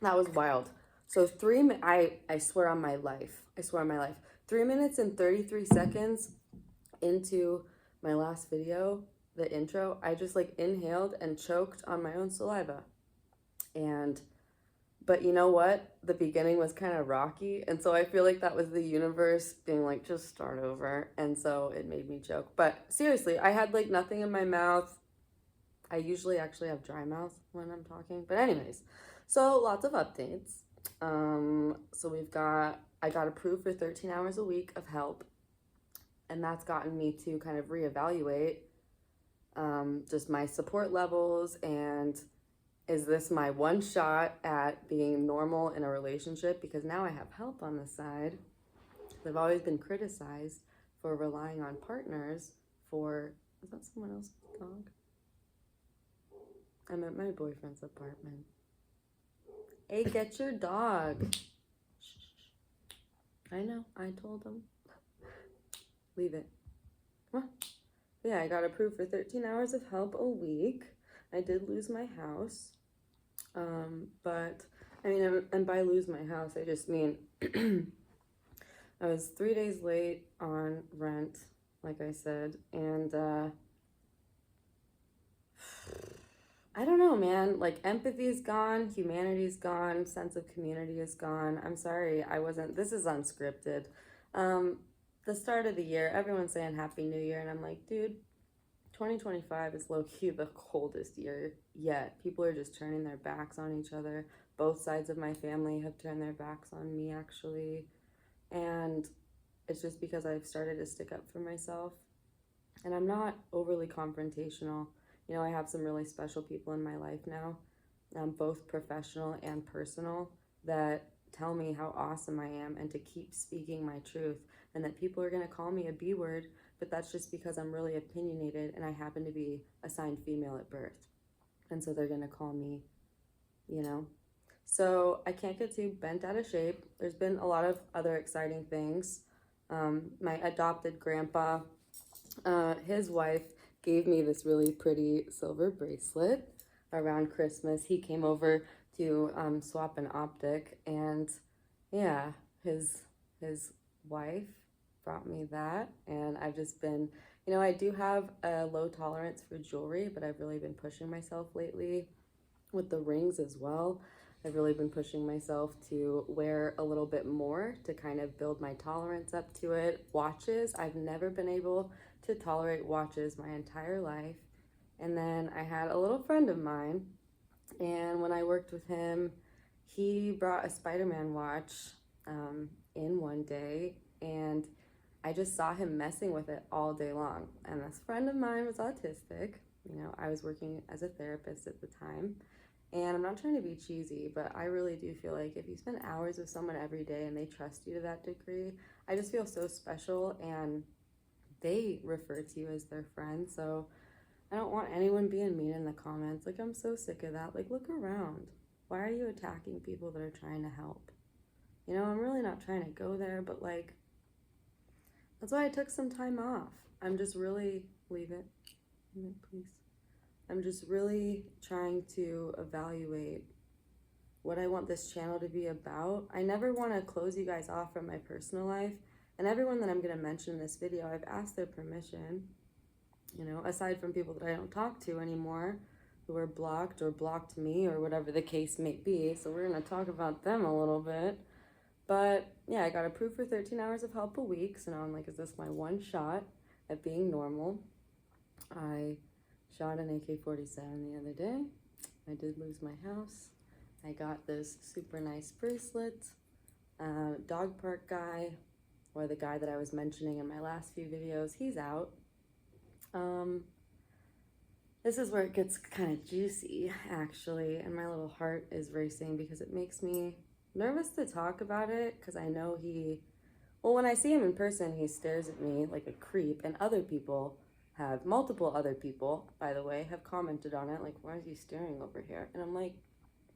That was wild. So I swear on my life, 3 minutes and 33 seconds into my last video, the intro, I just like inhaled and choked on my own saliva. And but you know what? The beginning was kind of rocky, and so I feel like that was the universe being like, just start over, and so it made me choke. But seriously, I had like nothing in my mouth. I usually actually have dry mouth when I'm talking, but anyways, so lots of updates. So I got approved for 13 hours a week of help, and that's gotten me to kind of reevaluate just my support levels and is this my one shot at being normal in a relationship? Because now I have help on the side. I've always been criticized for relying on partners for. Is that someone else's dog? I'm at my boyfriend's apartment. Hey, get your dog. I know, I told him. Leave it. Come on. Yeah, I got approved for 13 hours of help a week. I did lose my house. But I mean, and by lose my house, I just mean I was 3 days late on rent, like I said, and I don't know, man. Like, empathy is gone, humanity is gone, sense of community is gone. I'm sorry, this is unscripted. The start of the year, everyone's saying Happy New Year, and I'm like, dude, 2025 is low-key the coldest year yet. People are just turning their backs on each other. Both sides of my family have turned their backs on me, actually. And it's just because I've started to stick up for myself. And I'm not overly confrontational. You know, I have some really special people in my life now, both professional and personal, that tell me how awesome I am and to keep speaking my truth, and that people are going to call me a B word, but that's just because I'm really opinionated and I happen to be assigned female at birth. And so they're going to call me, you know. So I can't get too bent out of shape. There's been a lot of other exciting things. My adopted grandpa, his wife gave me this really pretty silver bracelet around Christmas. He came over to swap an Optic, and yeah, his wife brought me that, and I've just been, you know, I do have a low tolerance for jewelry, but I've really been pushing myself lately with the rings as well. I've really been pushing myself to wear a little bit more to kind of build my tolerance up to it. Watches, I've never been able to tolerate watches my entire life. And then I had a little friend of mine, and when I worked with him, he brought a Spider-Man watch in one day, and I just saw him messing with it all day long. And this friend of mine was autistic. You know, I was working as a therapist at the time. And I'm not trying to be cheesy, but I really do feel like if you spend hours with someone every day and they trust you to that degree, I just feel so special, and they refer to you as their friend. So I don't want anyone being mean in the comments. Like, I'm so sick of that. Like, look around. Why are you attacking people that are trying to help? You know, I'm really not trying to go there, but like, that's why I took some time off. I'm just really, leave it, please. I'm just really trying to evaluate what I want this channel to be about. I never want to close you guys off from my personal life. And everyone that I'm going to mention in this video, I've asked their permission, you know, aside from people that I don't talk to anymore, who are blocked or blocked me or whatever the case may be. So we're going to talk about them a little bit. But yeah, I got approved for 13 hours of help a week. So now I'm like, is this my one shot at being normal? I shot an AK-47 the other day. I did lose my house. I got this super nice bracelet. Dog park guy, or the guy that I was mentioning in my last few videos, he's out. This is where it gets kind of juicy, actually, and my little heart is racing because it makes me nervous to talk about it, because I know well, when I see him in person, he stares at me like a creep, and multiple other people, by the way, have commented on it, like, why is he staring over here? And I'm like,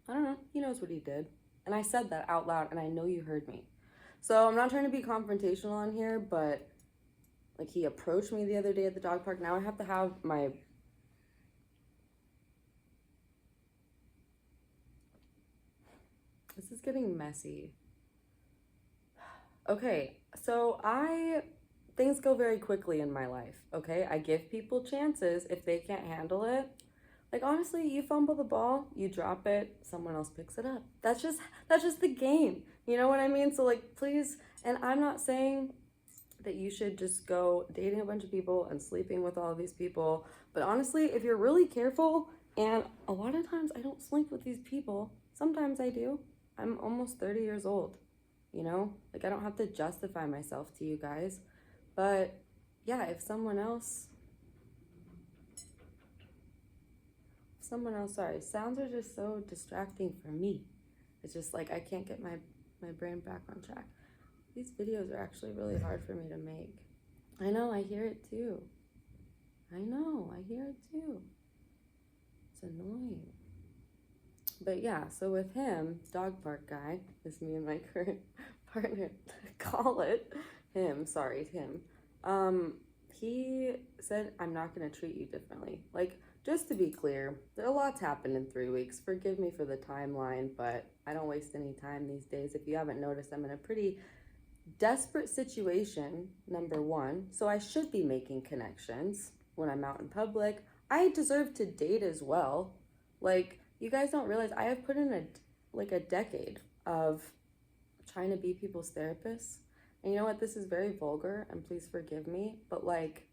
I don't know, he knows what he did. And I said that out loud, and I know you heard me. So I'm not trying to be confrontational on here, but like, he approached me the other day at the dog park. Now I have to have my This is getting messy. Okay, so things go very quickly in my life, okay? I give people chances if they can't handle it. Like honestly, you fumble the ball, you drop it, someone else picks it up. That's just the game. You know what I mean? So like please, and I'm not saying that you should just go dating a bunch of people and sleeping with all of these people, but honestly, if you're really careful, and a lot of times I don't sleep with these people, sometimes I do. I'm almost 30 years old, you know? Like I don't have to justify myself to you guys. But yeah, if someone else, sorry, sounds are just so distracting for me. It's just like I can't get my brain back on track. These videos are actually really hard for me to make. I know, I hear it too. I know, I hear it too. It's annoying. But yeah, so with him, dog park guy, is me and my current partner call it him. He said, I'm not gonna treat you differently. Like, just to be clear, a lot's happened in 3 weeks. Forgive me for the timeline, but I don't waste any time these days. If you haven't noticed, I'm in a pretty desperate situation, number one. So I should be making connections when I'm out in public. I deserve to date as well. Like, you guys don't realize I have put in a decade of trying to be people's therapist. And you know what? This is very vulgar, and please forgive me, but like,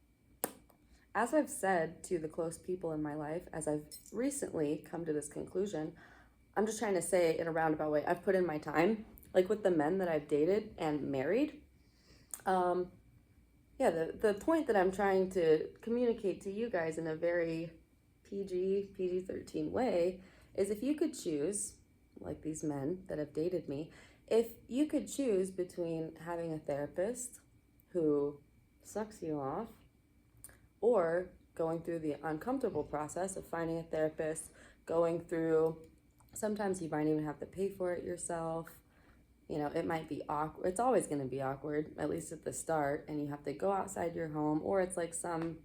as I've said to the close people in my life, as I've recently come to this conclusion, I'm just trying to say it in a roundabout way. I've put in my time, like with the men that I've dated and married. Yeah, the point that I'm trying to communicate to you guys in a very PG-13 way is if you could choose, like these men that have dated me, if you could choose between having a therapist who sucks you off or going through the uncomfortable process of finding a therapist, going through, sometimes you might even have to pay for it yourself. You know, it might be awkward. It's always going to be awkward, at least at the start, and you have to go outside your home, or it's like some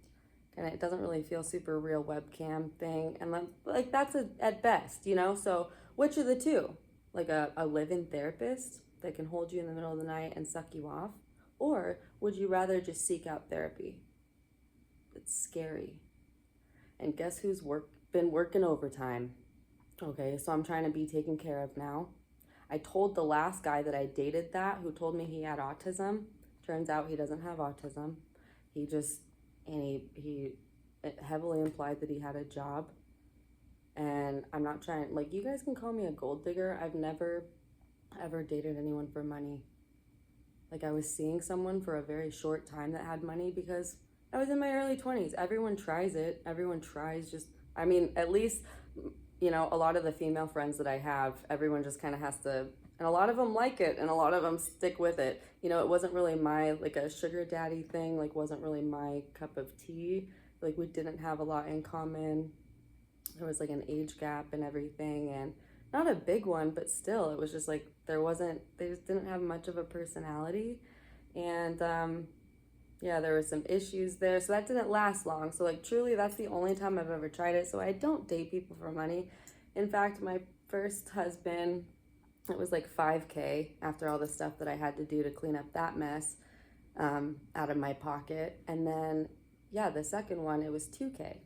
kind of, it doesn't really feel super real webcam thing, and like that's at best, you know. So which of the two, like a live-in therapist that can hold you in the middle of the night and suck you off, or would you rather just seek out therapy? It's scary. And guess who's been working overtime? Okay, so I'm trying to be taken care of now. I told the last guy that I dated that, who told me he had autism. Turns out he doesn't have autism. He heavily implied that he had a job. And I'm not trying, like, you guys can call me a gold digger. I've never ever dated anyone for money. Like, I was seeing someone for a very short time that had money because I was in my early 20s. Everyone tries it. Everyone tries at least, you know, a lot of the female friends that I have, everyone just kind of has to, and a lot of them like it and a lot of them stick with it. You know, it wasn't really like a sugar daddy thing, like wasn't really my cup of tea. Like we didn't have a lot in common. There was like an age gap and everything, and not a big one, but still, it was just like they just didn't have much of a personality. And yeah, there were some issues there, so that didn't last long. So like truly, that's the only time I've ever tried it. So I don't date people for money. In fact, my first husband, it was like 5K after all the stuff that I had to do to clean up that mess out of my pocket. And then yeah, the second one, it was 2K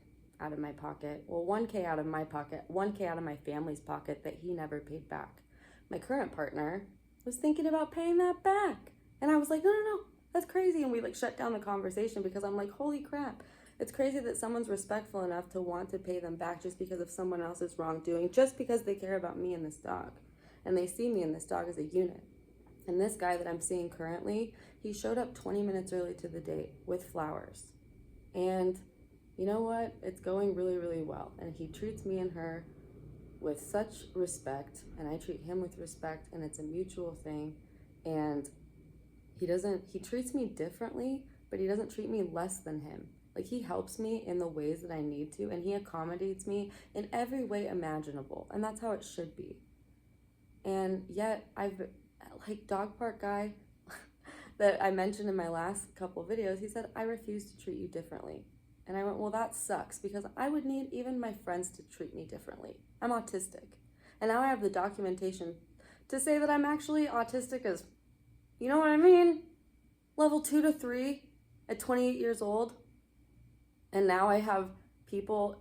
out of my pocket. Well, 1K out of my pocket, 1K out of my family's pocket that he never paid back. My current partner was thinking about paying that back, and I was like, no, that's crazy. And we like shut down the conversation because I'm like, holy crap, it's crazy that someone's respectful enough to want to pay them back just because of someone else's wrongdoing, just because they care about me and this dog, and they see me and this dog as a unit. And this guy that I'm seeing currently, he showed up 20 minutes early to the date with flowers, and you know what, it's going really, really well, and he treats me and her with such respect, and I treat him with respect, and it's a mutual thing. And he treats me differently, but he doesn't treat me less than him. Like, he helps me in the ways that I need to, and he accommodates me in every way imaginable, and that's how it should be. And yet like dog park guy that I mentioned in my last couple videos, he said, I refuse to treat you differently. And I went, well, that sucks, because I would need even my friends to treat me differently. I'm autistic. And now I have the documentation to say that I'm actually autistic is, you know what I mean? Level 2 to 3 at 28 years old. And now I have people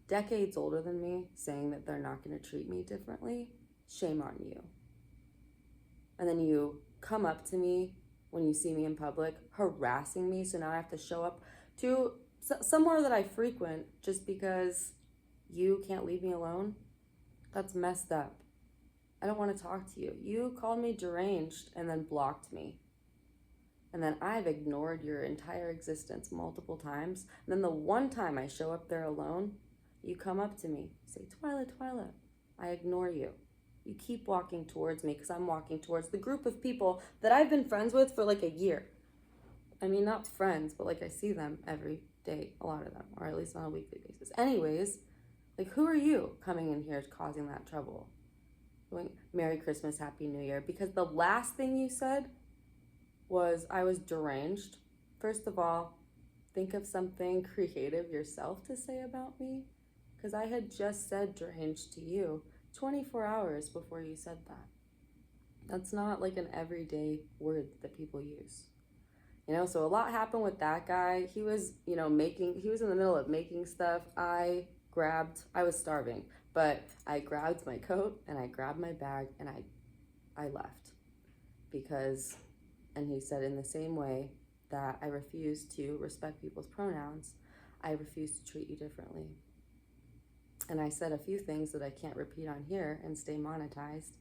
decades older than me saying that they're not going to treat me differently. Shame on you. And then you come up to me when you see me in public, harassing me, so now I have to show up to somewhere that I frequent just because you can't leave me alone. That's messed up. I don't want to talk to you. You called me deranged and then blocked me. And then I've ignored your entire existence multiple times. And then the one time I show up there alone, you come up to me, say, Twyla, Twyla. I ignore you. You keep walking towards me because I'm walking towards the group of people that I've been friends with for like a year. I mean, not friends, but like I see them every day, a lot of them, or at least on a weekly basis. Anyways, like who are you coming in here causing that trouble? Going, Merry Christmas, Happy New Year. Because the last thing you said was I was deranged. First of all, think of something creative yourself to say about me. Because I had just said deranged to you 24 hours before you said that. That's not like an everyday word that people use. You know, so a lot happened with that guy. He was, he was in the middle of making stuff. I was starving, but I grabbed my coat and I grabbed my bag and I left. Because, and he said in the same way that I refuse to respect people's pronouns, I refuse to treat you differently. And I said a few things that I can't repeat on here and stay monetized.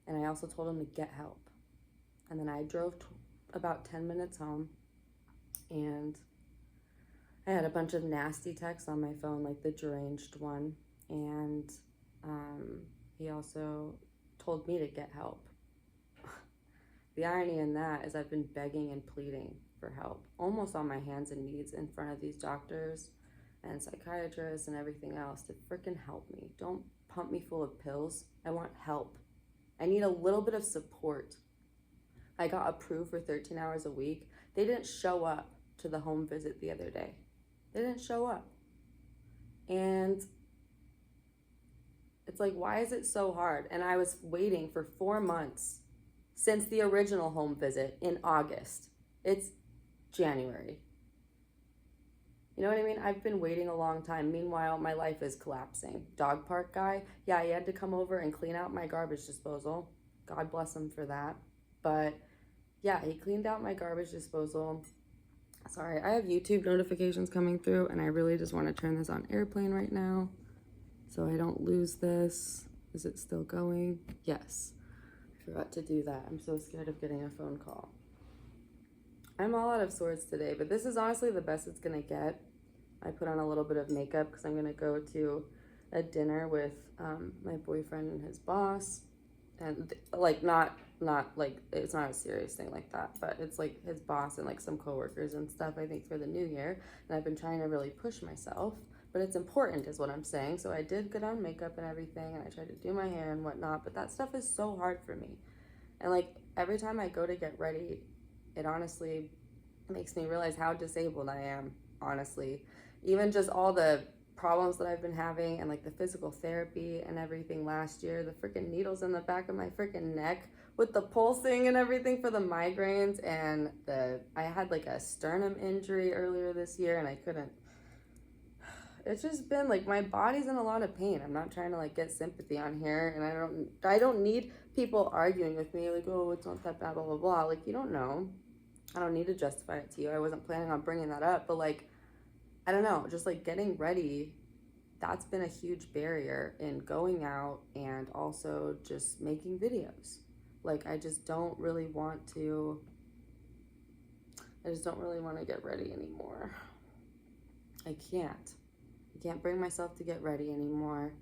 And I also told him to get help. And then I drove about 10 minutes home, and I had a bunch of nasty texts on my phone, like the deranged one. And he also told me to get help. The irony in that is I've been begging and pleading for help, almost on my hands and knees in front of these doctors and psychiatrists and everything else to freaking help me. Don't pump me full of pills. I want help. I need a little bit of support. I got approved for 13 hours a week. They didn't show up to the home visit the other day. They didn't show up. And it's like, why is it so hard? And I was waiting for 4 months since the original home visit in August. It's January. You know what I mean? I've been waiting a long time. Meanwhile, my life is collapsing. Dog park guy, yeah, he had to come over and clean out my garbage disposal. God bless him for that. But yeah, he cleaned out my garbage disposal. Sorry, I have YouTube notifications coming through, and I really just want to turn this on airplane right now so I don't lose this. Is it still going? Yes. I forgot to do that. I'm so scared of getting a phone call. I'm all out of sorts today, but this is honestly the best it's gonna get. I put on a little bit of makeup because I'm gonna go to a dinner with my boyfriend and his boss, and like not like it's not a serious thing like that, but it's like his boss and like some coworkers and stuff, I think, for the new year. And I've been trying to really push myself, but it's important is what I'm saying. So I did get on makeup and everything, and I tried to do my hair and whatnot, but that stuff is so hard for me. And like every time I go to get ready, it honestly makes me realize how disabled I am, honestly. Even just all the problems that I've been having and like the physical therapy and everything last year, the freaking needles in the back of my freaking neck with the pulsing and everything for the migraines, and I had like a sternum injury earlier this year and I couldn't. It's just been like my body's in a lot of pain. I'm not trying to like get sympathy on here, and I don't need people arguing with me like, oh, it's not that bad, blah blah blah. Like, you don't know. I don't need to justify it to you. I wasn't planning on bringing that up, but like, I don't know, just like getting ready, that's been a huge barrier in going out and also just making videos. Like, I just don't really want to get ready anymore. I can't bring myself to get ready anymore.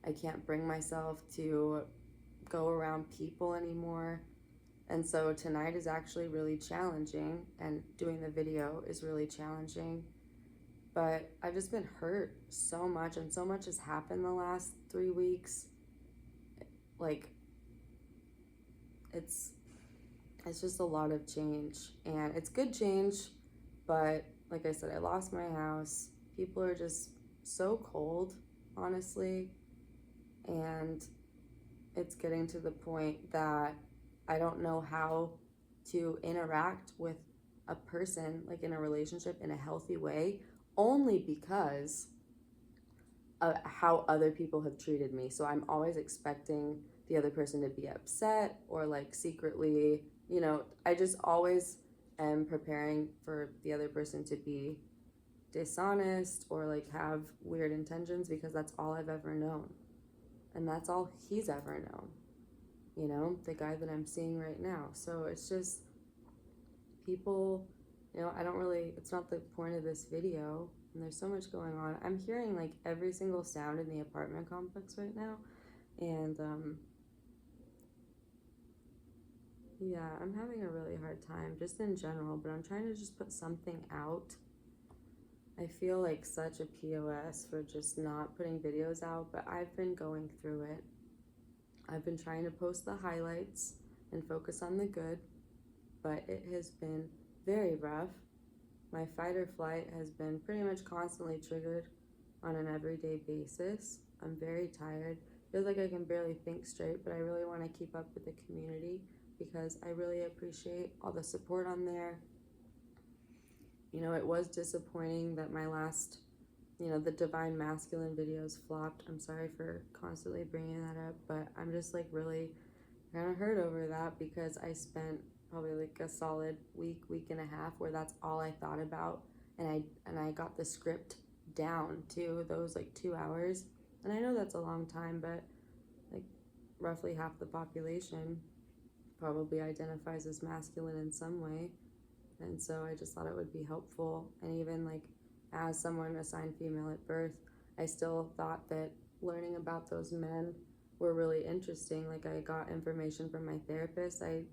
I can't bring myself to go around people anymore. And so tonight is actually really challenging, and doing the video is really challenging. But I've just been hurt so much, and so much has happened the last 3 weeks. Like, it's just a lot of change, and it's good change, but like I said, I lost my house. People are just so cold, honestly, and it's getting to the point that I don't know how to interact with a person, like in a relationship, in a healthy way, only because of how other people have treated me. So I'm always expecting the other person to be upset or like secretly, I just always am preparing for the other person to be dishonest or like have weird intentions because that's all I've ever known. And that's all he's ever known, the guy that I'm seeing right now. So it's just people, I don't really, it's not the point of this video. And there's so much going on. I'm hearing like every single sound in the apartment complex right now. And yeah, I'm having a really hard time just in general, but I'm trying to just put something out. I feel like such a POS for just not putting videos out, but I've been going through it. I've been trying to post the highlights and focus on the good, but it has been very rough. My fight or flight has been pretty much constantly triggered on an everyday basis. I'm very tired. Feels like I can barely think straight, but I really want to keep up with the community because I really appreciate all the support on there. It was disappointing that my last, the Divine Masculine videos flopped. I'm sorry for constantly bringing that up, but I'm just like really kind of hurt over that because I spent probably like a solid week and a half where that's all I thought about, and I got the script down to those like 2 hours, and I know that's a long time, but like roughly half the population probably identifies as masculine in some way, and so I just thought it would be helpful. And even like as someone assigned female at birth, I still thought that learning about those men were really interesting. Like I got information from my therapist. I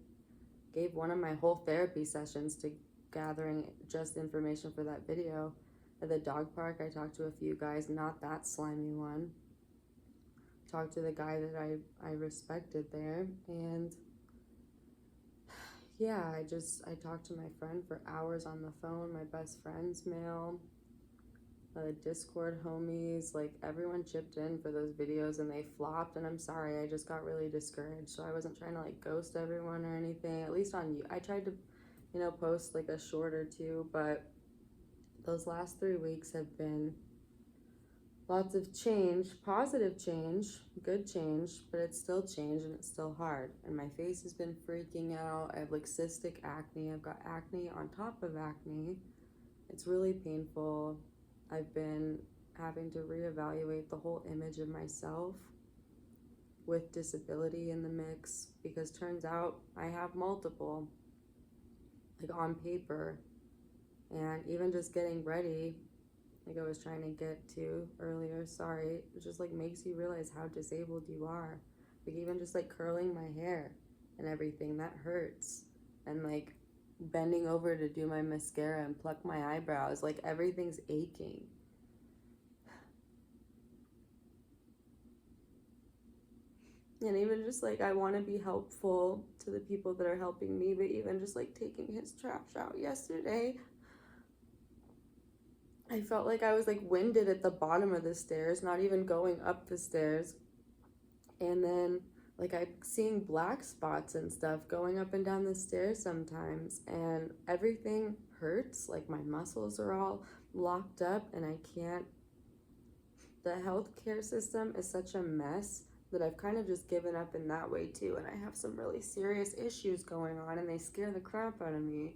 gave one of my whole therapy sessions to gathering just information for that video. At the dog park, I talked to a few guys, not that slimy one. Talked to the guy that I respected there, and yeah, I talked to my friend for hours on the phone, my best friend's male, Discord homies, like everyone chipped in for those videos and they flopped, and I'm sorry, I just got really discouraged. So I wasn't trying to like ghost everyone or anything, at least on you. I tried to, post like a short or two, but those last 3 weeks have been lots of change, positive change, good change, but it's still change and it's still hard. And my face has been freaking out. I have like cystic acne. I've got acne on top of acne. It's really painful. I've been having to reevaluate the whole image of myself with disability in the mix, because turns out I have multiple, like on paper. And even just getting ready, like I was trying to get to earlier, sorry, it just like makes you realize how disabled you are. Like even just like curling my hair and everything, that hurts. And like bending over to do my mascara and pluck my eyebrows, like everything's aching. And even just like I want to be helpful to the people that are helping me, but even just like taking his trash out yesterday, I felt like I was like winded at the bottom of the stairs, not even going up the stairs. And then like I'm seeing black spots and stuff going up and down the stairs sometimes, and everything hurts. Like my muscles are all locked up and I can't. The healthcare system is such a mess that I've kind of just given up in that way too. And I have some really serious issues going on and they scare the crap out of me.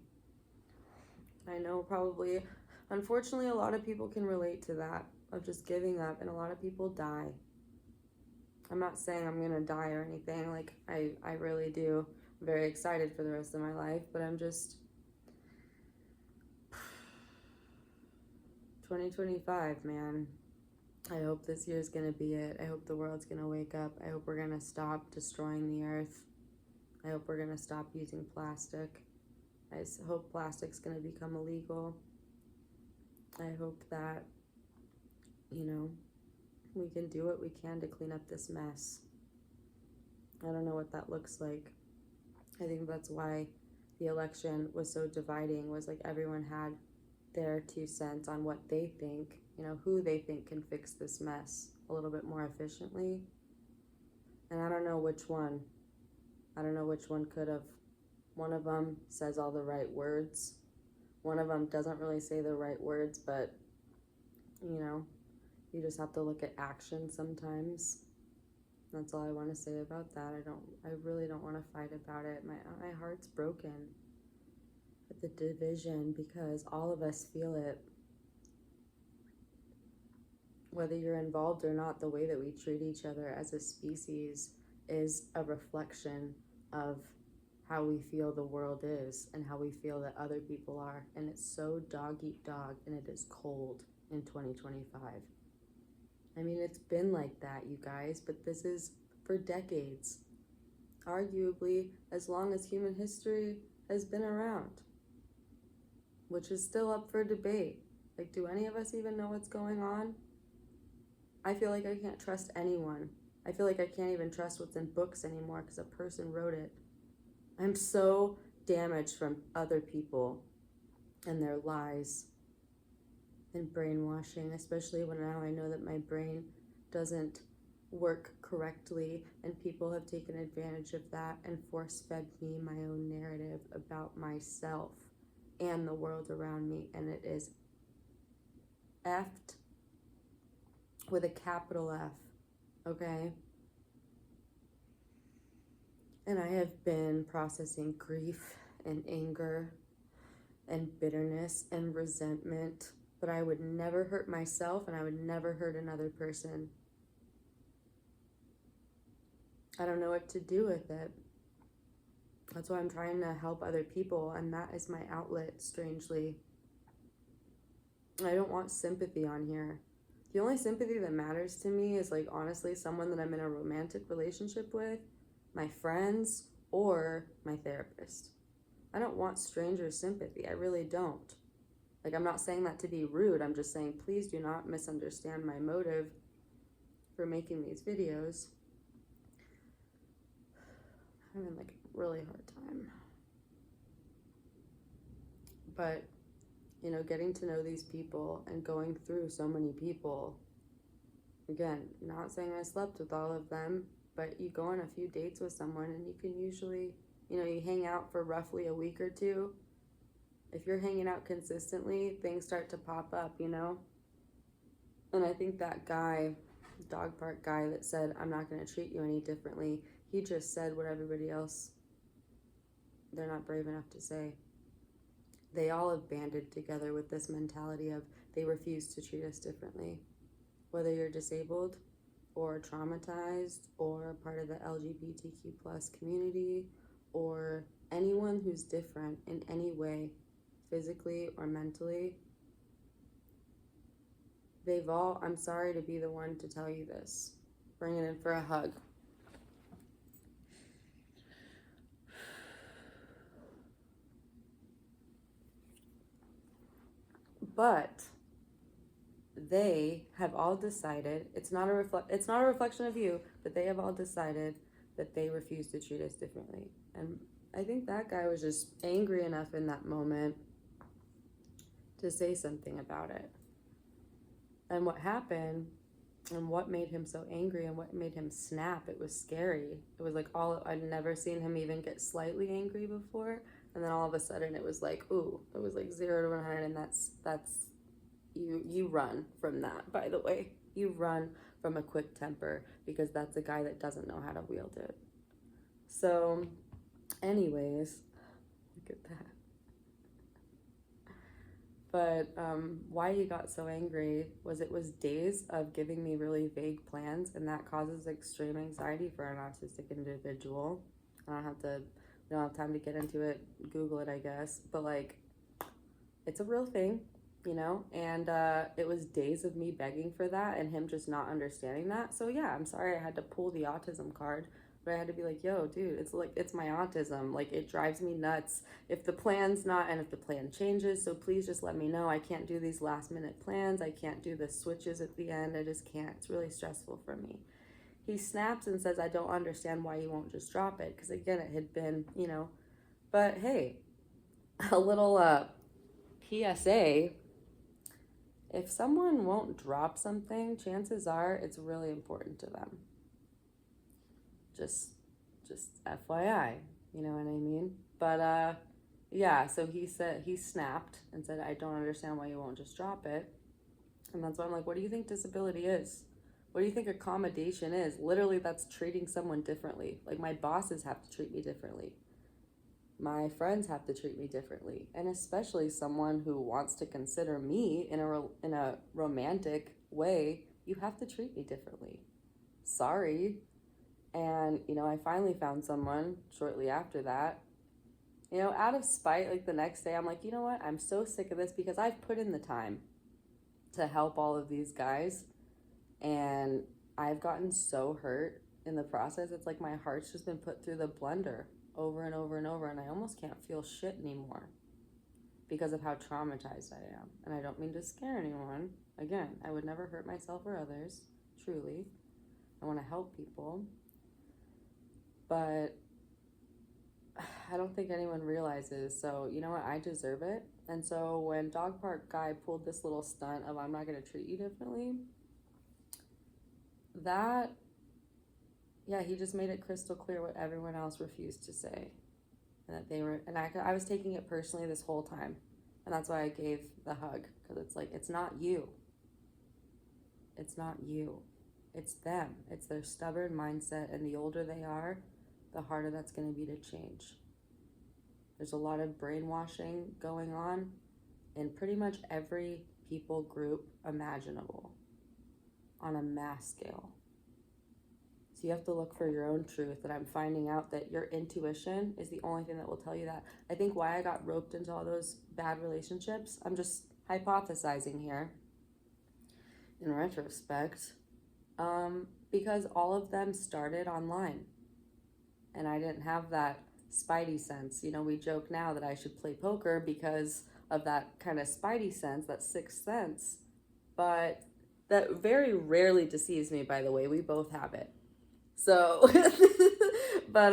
I know probably, unfortunately, a lot of people can relate to that, of just giving up, and a lot of people die. I'm not saying I'm gonna die or anything, like I really do. I'm very excited for the rest of my life, but I'm just 2025, man. I hope this year's gonna be it. I hope the world's gonna wake up. I hope we're gonna stop destroying the earth. I hope we're gonna stop using plastic. I hope plastic's gonna become illegal. I hope that, we can do what we can to clean up this mess. I don't know what that looks like. I think that's why the election was so dividing, was like everyone had their 2 cents on what they think, who they think can fix this mess a little bit more efficiently. And I don't don't know which one. I don't know which one could have. One of them says all the right words. One of them doesn't really say the right words, but, you know, you just have to look at action sometimes. That's all I want to say about that. I really don't want to fight about it. My heart's broken at the division because all of us feel it. Whether you're involved or not, the way that we treat each other as a species is a reflection of how we feel the world is and how we feel that other people are. And it's so dog eat dog, and it is cold in 2025. I mean, it's been like that, you guys, but this is for decades. Arguably, as long as human history has been around, which is still up for debate. Like, do any of us even know what's going on? I feel like I can't trust anyone. I feel like I can't even trust what's in books anymore because a person wrote it. I'm so damaged from other people and their lies and brainwashing, especially when now I know that my brain doesn't work correctly and people have taken advantage of that and force-fed me my own narrative about myself and the world around me, and it is effed with a capital F, okay? And I have been processing grief and anger and bitterness and resentment, but I would never hurt myself and I would never hurt another person. I don't know what to do with it. That's why I'm trying to help other people, and that is my outlet, strangely. I don't want sympathy on here. The only sympathy that matters to me is, like, honestly, someone that I'm in a romantic relationship with, my friends, or my therapist. I don't want stranger sympathy. I really don't. Like, I'm not saying that to be rude. I'm just saying, please do not misunderstand my motive for making these videos. I'm having, like, a really hard time. But, you know, getting to know these people and going through so many people. Again, not saying I slept with all of them, but you go on a few dates with someone and you can usually, you know, you hang out for roughly a week or two. If you're hanging out consistently, things start to pop up, you know? And I think that guy, dog park guy that said, I'm not going to treat you any differently, he just said what everybody else, they're not brave enough to say. They all have banded together with this mentality of they refuse to treat us differently. Whether you're disabled or traumatized or part of the LGBTQ plus community or anyone who's different in any way, physically or mentally, they've all, I'm sorry to be the one to tell you this. Bring it in for a hug. But they have all decided, it's not a reflection of you, but they have all decided that they refuse to treat us differently. And I think that guy was just angry enough in that moment to say something about it. And what happened and what made him so angry and what made him snap, it was scary. It was like I'd never seen him even get slightly angry before. And then all of a sudden it was like, ooh, it was like 0 to 100, and that's you run from that, by the way. You run from a quick temper because that's a guy that doesn't know how to wield it. So, anyways, look at that. But why he got so angry was it was days of giving me really vague plans, and that causes extreme anxiety for an autistic individual. We don't have time to get into it. Google it, I guess. But, like, it's a real thing, you know? And it was days of me begging for that and him just not understanding that. So, yeah, I'm sorry I had to pull the autism card. But I had to be like, yo, dude, it's my autism. Like, it drives me nuts if the plan's not, and if the plan changes. So please just let me know. I can't do these last minute plans. I can't do the switches at the end. I just can't. It's really stressful for me. He snaps and says, I don't understand why you won't just drop it. Because, again, it had been, you know. But, hey, a little PSA. If someone won't drop something, chances are it's really important to them. Just FYI, you know what I mean? But yeah, so he snapped and said, I don't understand why you won't just drop it. And that's why I'm like, what do you think disability is? What do you think accommodation is? Literally, that's treating someone differently. Like, my bosses have to treat me differently. My friends have to treat me differently. And especially someone who wants to consider me in a romantic way, you have to treat me differently. Sorry. And, you know, I finally found someone shortly after that. You know, out of spite, like the next day, I'm like, you know what? I'm so sick of this because I've put in the time to help all of these guys. And I've gotten so hurt in the process. It's like my heart's just been put through the blender over and over and over. And I almost can't feel shit anymore because of how traumatized I am. And I don't mean to scare anyone. Again, I would never hurt myself or others, truly. I want to help people. But I don't think anyone realizes. So, you know what? I deserve it. And so when Dog Park guy pulled this little stunt of I'm not going to treat you differently, that, yeah, he just made it crystal clear what everyone else refused to say. And that they were, and I was taking it personally this whole time. And that's why I gave the hug. Because it's like, it's not you. It's not you. It's them. It's their stubborn mindset. And the older they are, the harder that's going to be to change. There's a lot of brainwashing going on in pretty much every people group imaginable on a mass scale. So you have to look for your own truth. And I'm finding out that your intuition is the only thing that will tell you that. I think why I got roped into all those bad relationships, I'm just hypothesizing here in retrospect, because all of them started online. And I didn't have that spidey sense. You know, we joke now that I should play poker because of that kind of spidey sense, that sixth sense. But that very rarely deceives me, by the way. We both have it. So, but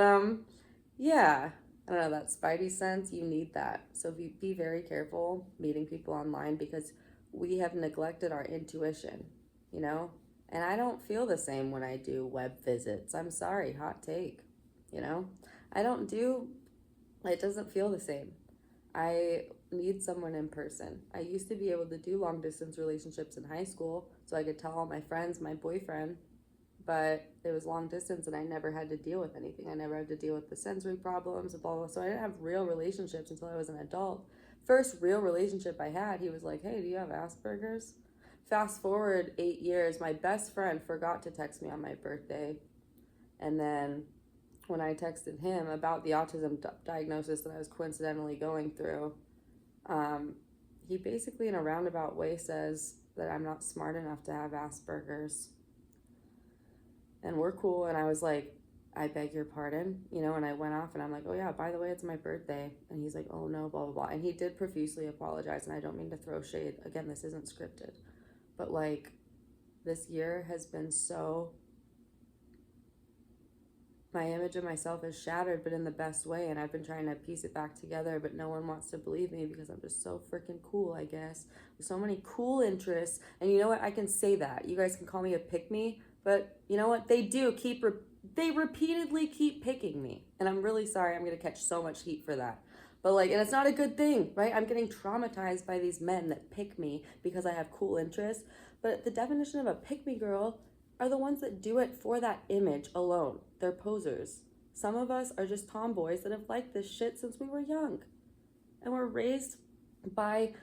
yeah, I don't know, that spidey sense, you need that. So be very careful meeting people online because we have neglected our intuition, you know? And I don't feel the same when I do web visits. I'm sorry, hot take, you know? It doesn't feel the same. I need someone in person. I used to be able to do long distance relationships in high school so I could tell all my friends, my boyfriend, but it was long distance and I never had to deal with anything. I never had to deal with the sensory problems, blah, blah, blah. So I didn't have real relationships until I was an adult. First real relationship I had, he was like, hey, do you have Asperger's? Fast forward 8 years, my best friend forgot to text me on my birthday. And then when I texted him about the autism diagnosis that I was coincidentally going through, he basically in a roundabout way says that I'm not smart enough to have Asperger's. And we're cool. And I was like, I beg your pardon, you know, and I went off and I'm like, oh yeah, by the way, it's my birthday. And he's like, oh no, blah, blah, blah. And he did profusely apologize. And I don't mean to throw shade. Again, this isn't scripted. But like, this year has been so, my image of myself is shattered, but in the best way. And I've been trying to piece it back together, but no one wants to believe me because I'm just so freaking cool, I guess. With so many cool interests. And you know what? I can say that. You guys can call me a pick-me, but you know what? They do they repeatedly keep picking me. And I'm really sorry. I'm going to catch so much heat for that. But like, and it's not a good thing, right? I'm getting traumatized by these men that pick me because I have cool interests. But the definition of a pick-me girl are the ones that do it for that image alone. They're posers. Some of us are just tomboys that have liked this shit since we were young. And we're raised by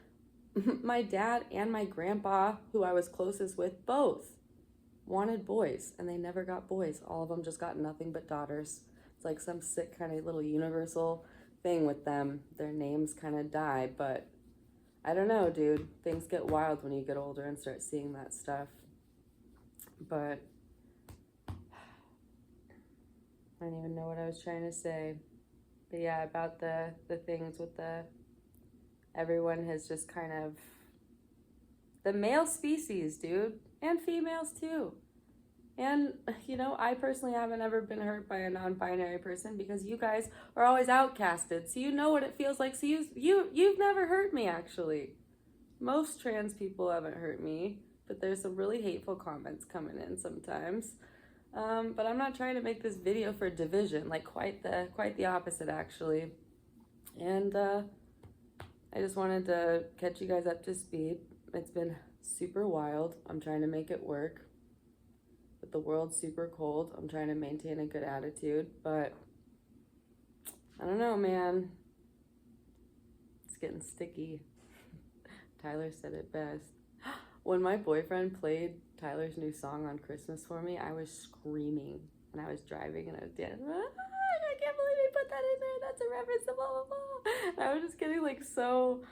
my dad and my grandpa, who I was closest with, both wanted boys, and they never got boys. All of them just got nothing but daughters. It's like some sick kind of little universal thing with them. Their names kind of die, but I don't know, dude. Things get wild when you get older and start seeing that stuff. But I don't even know what I was trying to say. But yeah, about the things with everyone has just kind of, the male species, dude, and females too. And, you know, I personally haven't ever been hurt by a non-binary person because you guys are always outcasted. So you know what it feels like. So you've never hurt me, actually. Most trans people haven't hurt me, but there's some really hateful comments coming in sometimes. But I'm not trying to make this video for division, like quite the opposite actually. And I just wanted to catch you guys up to speed. It's been super wild. I'm trying to make it work. But the world's super cold. I'm trying to maintain a good attitude, but I don't know, man. It's getting sticky. Tyler said it best. When my boyfriend played Tyler's new song on Christmas for me, I was screaming, and I was driving, and I was dancing. I can't believe he put that in there. That's a reference to blah, blah, blah. And I was just getting like so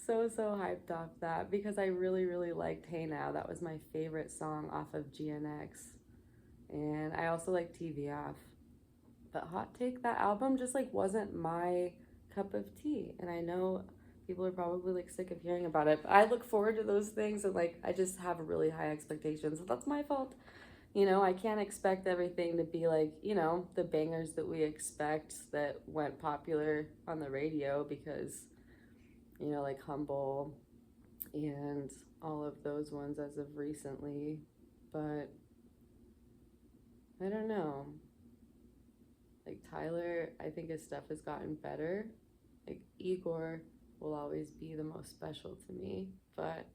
hyped off that because I really, really liked Hey Now. That was my favorite song off of GNX. And I also like TV Off. But Hot Take, that album just like wasn't my cup of tea. And I know people are probably like sick of hearing about it. But I look forward to those things, and like I just have really high expectations. That's my fault. You know, I can't expect everything to be like, you know, the bangers that we expect that went popular on the radio because, you know, like Humble and all of those ones as of recently. But I don't know. Like Tyler, I think his stuff has gotten better. Like Igor will always be the most special to me. But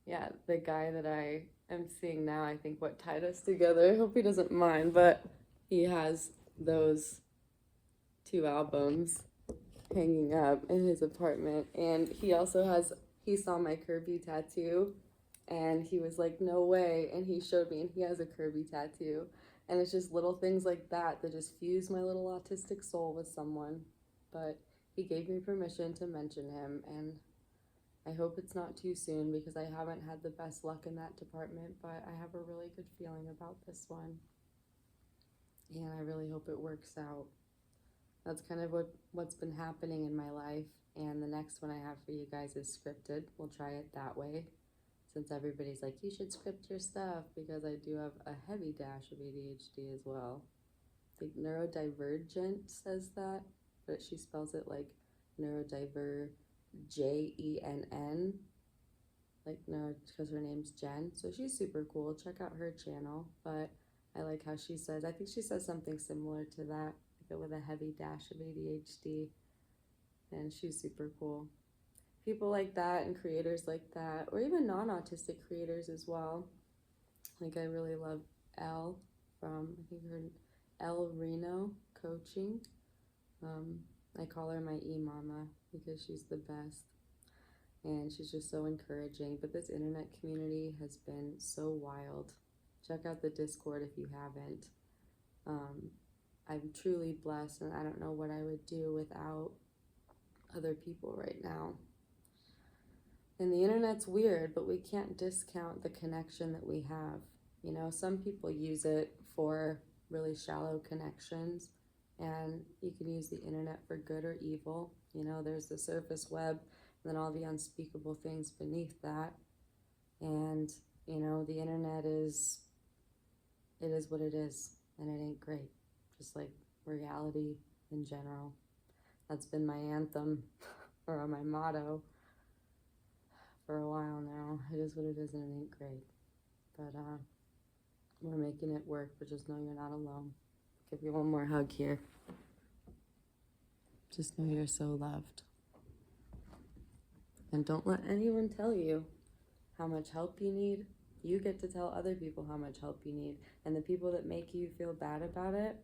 yeah, the guy that I am seeing now, I think what tied us together, I hope he doesn't mind, but he has those 2 albums hanging up in his apartment. And he also has, he saw my Kirby tattoo and he was like, no way. And he showed me, and he has a Kirby tattoo. And it's just little things like that that just fuse my little autistic soul with someone. But he gave me permission to mention him, and I hope it's not too soon because I haven't had the best luck in that department, but I have a really good feeling about this one. And I really hope it works out. That's kind of what's been happening in my life. And the next one I have for you guys is scripted. We'll try it that way, since everybody's like, you should script your stuff, because I do have a heavy dash of ADHD as well. I think neurodivergent says that, but she spells it like neurodiver, Jenn, like neuro, because her name's Jen. So she's super cool. Check out her channel. But I like how she says, I think she says something similar to that, like with a heavy dash of ADHD. And she's super cool. People like that and creators like that, or even non-autistic creators as well. Like I really love Elle from, I think her, Elle Reno Coaching. I call her my e-mama because she's the best. And she's just so encouraging. But this internet community has been so wild. Check out the Discord if you haven't. I'm truly blessed, and I don't know what I would do without other people right now. And the internet's weird, but we can't discount the connection that we have. You know, some people use it for really shallow connections, and you can use the internet for good or evil. You know, there's the surface web, and then all the unspeakable things beneath that. And, you know, the internet is what it is, and it ain't great. Just like reality in general. That's been my anthem, or my motto, for a while now. It is what it is, and it ain't great. But we're making it work, but just know you're not alone. Give you one more hug here. Just know you're so loved. And don't let anyone tell you how much help you need. You get to tell other people how much help you need. And the people that make you feel bad about it,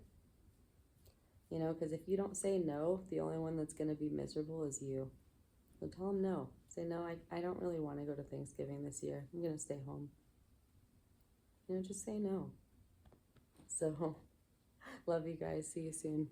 you know, because if you don't say no, the only one that's going to be miserable is you. So tell them no. Say, no, I don't really want to go to Thanksgiving this year. I'm going to stay home. You know, just say no. So, love you guys. See you soon.